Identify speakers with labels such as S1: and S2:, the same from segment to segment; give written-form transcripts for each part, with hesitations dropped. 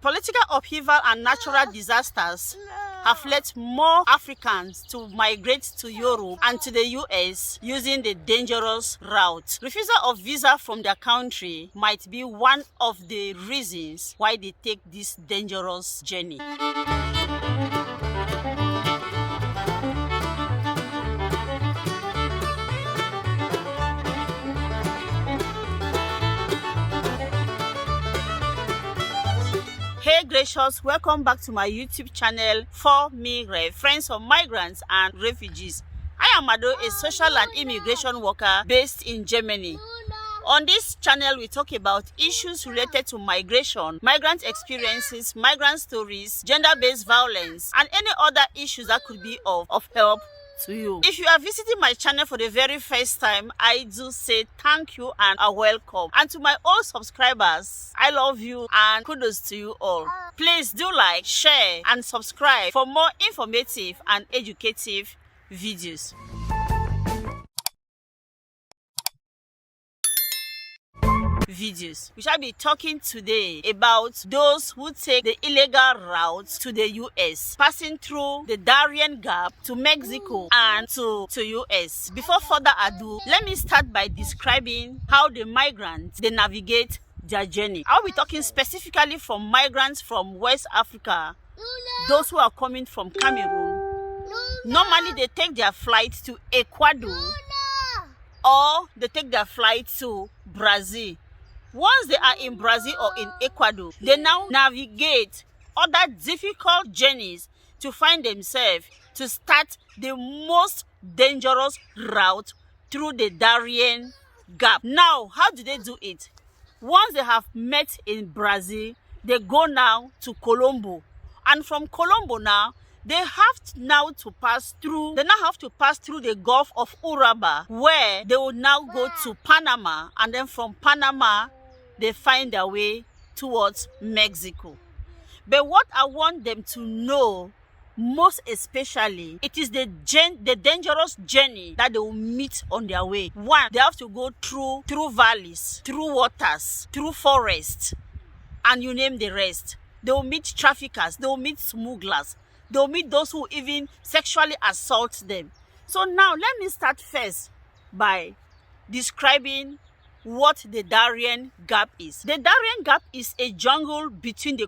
S1: Political upheaval and natural disasters have led more Africans to migrate to Europe and to the US using the dangerous route. Refusal of visa from their country might be one of the reasons why they take this dangerous journey. Hey gracious, welcome back to my YouTube channel FORMIGREF, Friends of Migrants and Refugees. I am Mado, a social and immigration worker based in Germany. On this channel, we talk about issues related to migration, migrant experiences, migrant stories, gender-based violence, and any other issues that could be of help to you. If you are visiting my channel for the very first time, I do say thank you and a welcome. And to my old subscribers, I love you and kudos to you all. Please do like, share, and subscribe for more informative and educative videos. We shall be talking today about those who take the illegal route to the US, passing through the Darien Gap to Mexico and to US. Before further ado, let me start by describing how the migrants they navigate their journey. I'll be talking specifically from migrants from West Africa, those who are coming from Cameroon. Normally they take their flight to Ecuador or they take their flight to Brazil. Once they are in Brazil or in Ecuador, they now navigate other difficult journeys to find themselves to start the most dangerous route through the Darien Gap. Now, how do they do it? Once they have met in Brazil, they go now to Colombo. And from Colombo now, they have to pass through the Gulf of Urabá, where they will now go to Panama, and then from Panama they find their way towards Mexico. But what I want them to know most especially, it is the dangerous journey that they will meet on their way. One, they have to go through valleys, through waters, through forests, and you name the rest. They will meet traffickers, they will meet smugglers, they will meet those who even sexually assault them. So now let me start first by describing what the Darien Gap is. The Darien Gap is a jungle between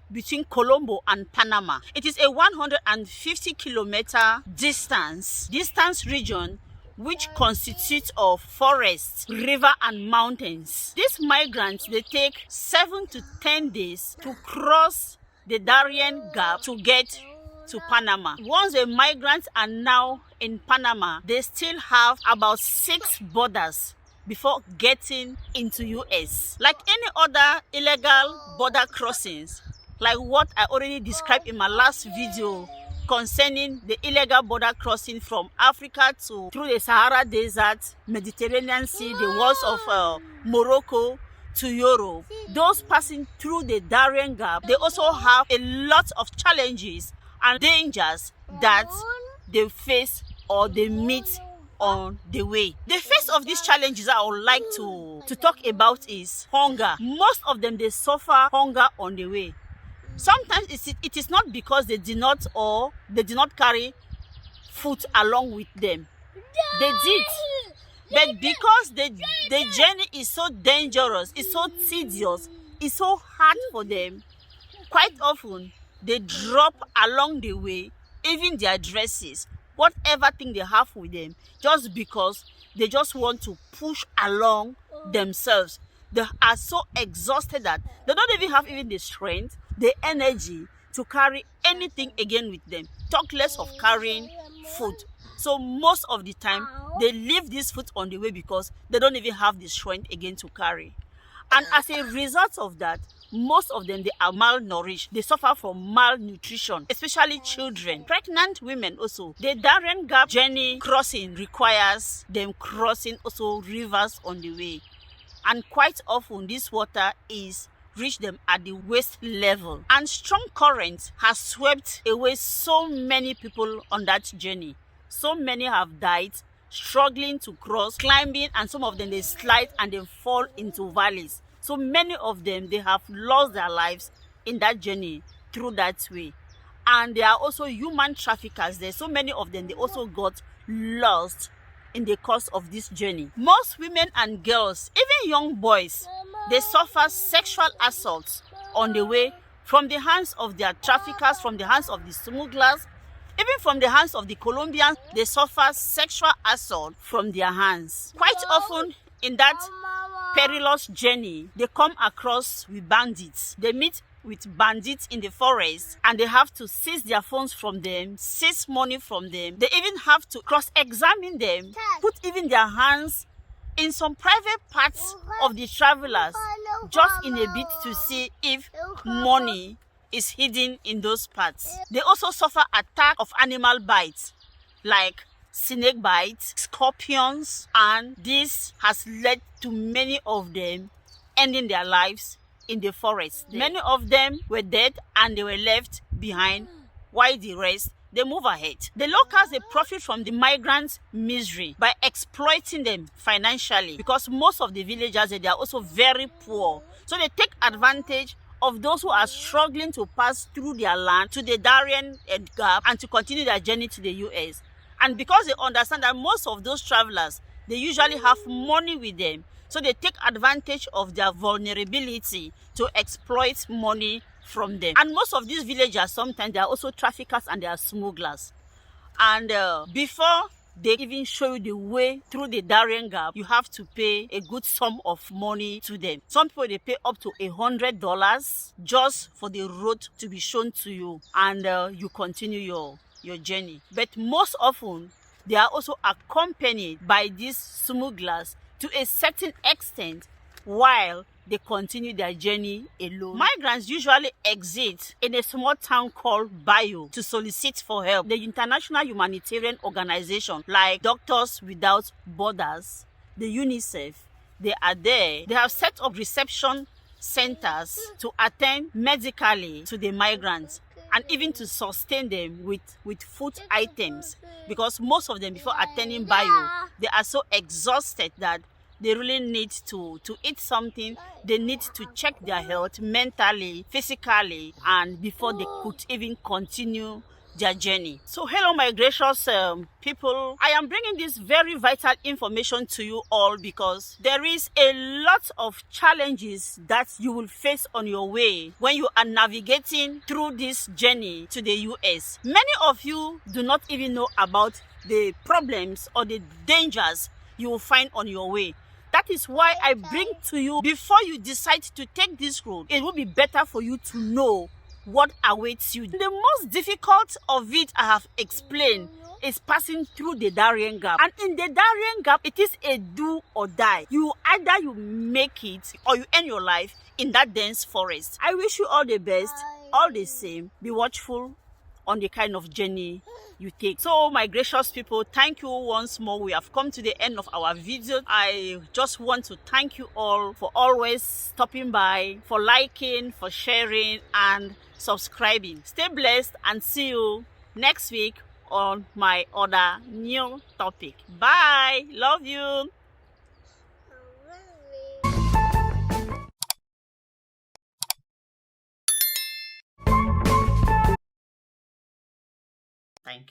S1: Colombo and Panama. It is a 150-kilometer distance region which constitutes of forests, river, and mountains. These migrants, they take 7 to 10 days to cross the Darien Gap to get to Panama. Once the migrants are now in Panama, they still have about 6 borders before getting into US. Like any other illegal border crossings, like what I already described in my last video concerning the illegal border crossing from Africa through the Sahara Desert, Mediterranean Sea, the walls of Morocco to Europe. Those passing through the Darien Gap, they also have a lot of challenges and dangers that they face or they meet on the way. The first of these challenges I would like to talk about is hunger. Most of them, they suffer hunger on the way. Sometimes it is not because they did not carry food along with them. They did. But because the journey is so dangerous, it's so tedious, it's so hard for them, quite often they drop along the way even their dresses, whatever thing they have with them, just because they just want to push along themselves. They are so exhausted that they don't even have the strength, the energy to carry anything again with them, talk less of carrying food. So most of the time, they leave this food on the way because they don't even have the strength again to carry. And as a result of that, most of them, they are malnourished. They suffer from malnutrition, especially children. Pregnant women also. The Darien Gap journey crossing requires them crossing also rivers on the way. And quite often, this water is reach them at the waist level. And strong currents has swept away so many people on that journey. So many have died struggling to cross, climbing, and some of them they slide and they fall into valleys. So many of them, they have lost their lives in that journey through that way. And there are also human traffickers. There's so many of them. They also got lost in the course of this journey. Most women and girls, even young boys, they suffer sexual assaults on the way from the hands of their traffickers, from the hands of the smugglers, even from the hands of the Colombians. They suffer sexual assault from their hands. Quite often in that perilous journey, they come across with bandits. They meet with bandits in the forest, and they have to seize their phones from them, seize money from them. They even have to cross-examine them, put even their hands in some private parts of the travelers, just in a bit to see if money is hidden in those parts. They also suffer attack of animal bites, like snake bites, scorpions, and this has led to many of them ending their lives in the forest. Many of them were dead and they were left behind, while the rest, they move ahead. The locals, they profit from the migrants' misery by exploiting them financially, because most of the villagers, they are also very poor. So they take advantage of those who are struggling to pass through their land to the Darien Gap and to continue their journey to the US. And because they understand that most of those travelers, they usually have money with them, so they take advantage of their vulnerability to exploit money from them. And most of these villagers, sometimes they are also traffickers and they are smugglers. And before they even show you the way through the Darien Gap, you have to pay a good sum of money to them. Some people, they pay up to $100 just for the road to be shown to you, and you continue your journey. But most often, they are also accompanied by these smugglers to a certain extent while they continue their journey alone. Migrants usually exit in a small town called Mado to solicit for help. The international humanitarian organization like Doctors Without Borders, the UNICEF, they are there. They have set up reception centers to attend medically to the migrants and even to sustain them with food items, because most of them, before attending Mado, they are so exhausted that they really need to eat something. They need to check their health mentally, physically, and before they could even continue their journey. So hello, my gracious people. I am bringing this very vital information to you all because there is a lot of challenges that you will face on your way when you are navigating through this journey to the US. Many of you do not even know about the problems or the dangers you will find on your way. That is why I bring to you, before you decide to take this road, it will be better for you to know what awaits you. The most difficult of it, I have explained, is passing through the Darien Gap. And in the Darien Gap, it is a do or die. Either you make it or you end your life in that dense forest. I wish you all the best. All the same, be watchful on the kind of journey you take. So my gracious people, thank you once more. We have come to the end of our video. I just want to thank you all for always stopping by, for liking, for sharing, and subscribing. Stay blessed and see you next week on my other new topic. Bye. Love you.